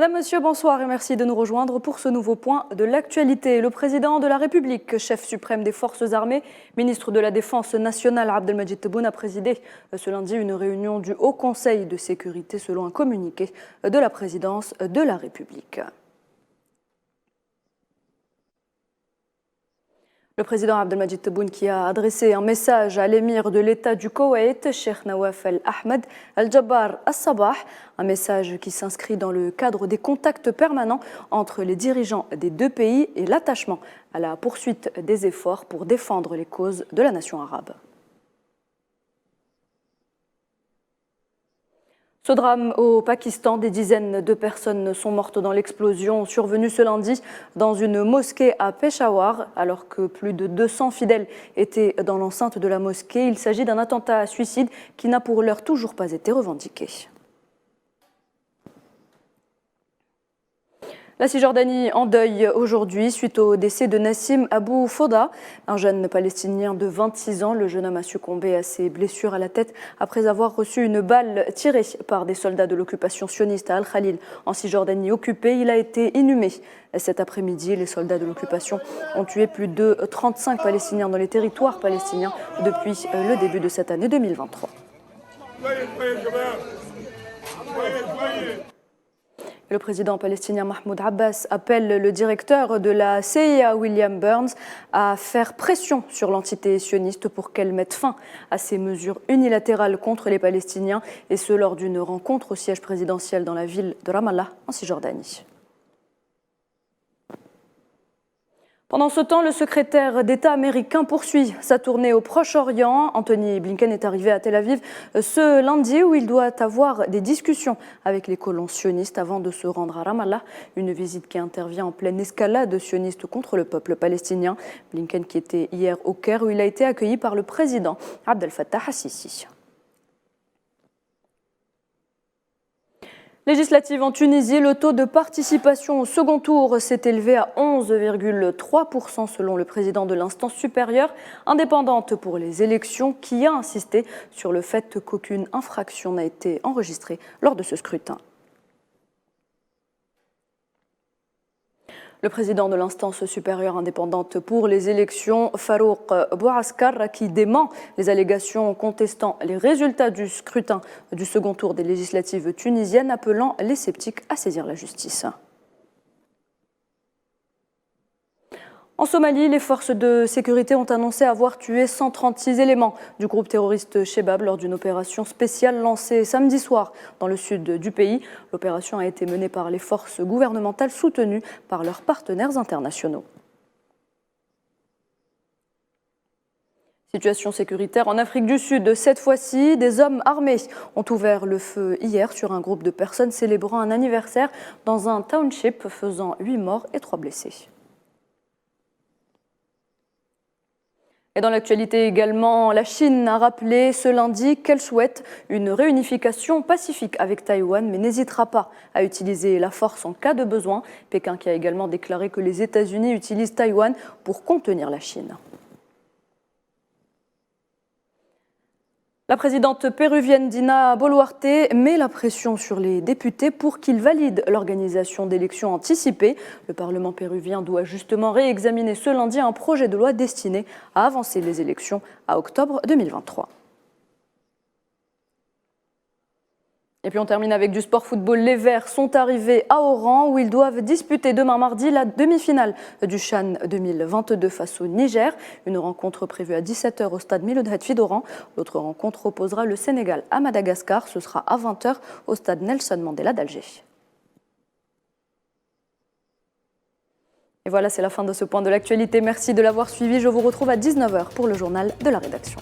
Madame, Monsieur, bonsoir et merci de nous rejoindre pour ce nouveau point de l'actualité. Le président de la République, chef suprême des forces armées, ministre de la Défense nationale Abdelmadjid Tebboune a présidé ce lundi une réunion du Haut Conseil de sécurité selon un communiqué de la présidence de la République. Le président Abdelmadjid Tebboune qui a adressé un message à l'émir de l'État du Koweït, Cheikh Nawaf Al-Ahmed Al-Jabbar Al-Sabah, un message qui s'inscrit dans le cadre des contacts permanents entre les dirigeants des deux pays et l'attachement à la poursuite des efforts pour défendre les causes de la nation arabe. Ce drame au Pakistan, des dizaines de personnes sont mortes dans l'explosion survenue ce lundi dans une mosquée à Peshawar, alors que plus de 200 fidèles étaient dans l'enceinte de la mosquée. Il s'agit d'un attentat à suicide qui n'a pour l'heure toujours pas été revendiqué. La Cisjordanie en deuil aujourd'hui suite au décès de Nassim Abou Foda, un jeune palestinien de 26 ans. Le jeune homme a succombé à ses blessures à la tête après avoir reçu une balle tirée par des soldats de l'occupation sioniste à Al-Khalil en Cisjordanie occupée. Il a été inhumé cet après-midi. Les soldats de l'occupation ont tué plus de 35 Palestiniens dans les territoires palestiniens depuis le début de cette année 2023. Le président palestinien Mahmoud Abbas appelle le directeur de la CIA, William Burns, à faire pression sur l'entité sioniste pour qu'elle mette fin à ces mesures unilatérales contre les Palestiniens, et ce lors d'une rencontre au siège présidentiel dans la ville de Ramallah, en Cisjordanie. Pendant ce temps, le secrétaire d'État américain poursuit sa tournée au Proche-Orient. Anthony Blinken est arrivé à Tel Aviv ce lundi où il doit avoir des discussions avec les colons sionistes avant de se rendre à Ramallah, une visite qui intervient en pleine escalade sioniste contre le peuple palestinien. Blinken qui était hier au Caire où il a été accueilli par le président Abdel Fattah al-Sisi. Législative en Tunisie, le taux de participation au second tour s'est élevé à 11,3% selon le président de l'instance supérieure indépendante pour les élections qui a insisté sur le fait qu'aucune infraction n'a été enregistrée lors de ce scrutin. Le président de l'instance supérieure indépendante pour les élections, Farouk Bouaskar, qui dément les allégations contestant les résultats du scrutin du second tour des législatives tunisiennes, appelant les sceptiques à saisir la justice. En Somalie, les forces de sécurité ont annoncé avoir tué 136 éléments du groupe terroriste Shebab lors d'une opération spéciale lancée samedi soir dans le sud du pays. L'opération a été menée par les forces gouvernementales soutenues par leurs partenaires internationaux. Situation sécuritaire en Afrique du Sud. Cette fois-ci, des hommes armés ont ouvert le feu hier sur un groupe de personnes célébrant un anniversaire dans un township, faisant 8 morts et 3 blessés. Et dans l'actualité également, la Chine a rappelé ce lundi qu'elle souhaite une réunification pacifique avec Taïwan, mais n'hésitera pas à utiliser la force en cas de besoin. Pékin qui a également déclaré que les États-Unis utilisent Taïwan pour contenir la Chine. La présidente péruvienne Dina Boluarte met la pression sur les députés pour qu'ils valident l'organisation d'élections anticipées. Le Parlement péruvien doit justement réexaminer ce lundi un projet de loi destiné à avancer les élections à octobre 2023. Et puis on termine avec du sport football. Les Verts sont arrivés à Oran où ils doivent disputer demain mardi la demi-finale du CHAN 2022 face au Niger. Une rencontre prévue à 17h au stade Miloud Hatfi d'Oran. L'autre rencontre opposera le Sénégal à Madagascar. Ce sera à 20h au stade Nelson Mandela d'Alger. Et voilà, c'est la fin de ce point de l'actualité. Merci de l'avoir suivi. Je vous retrouve à 19h pour le journal de la rédaction.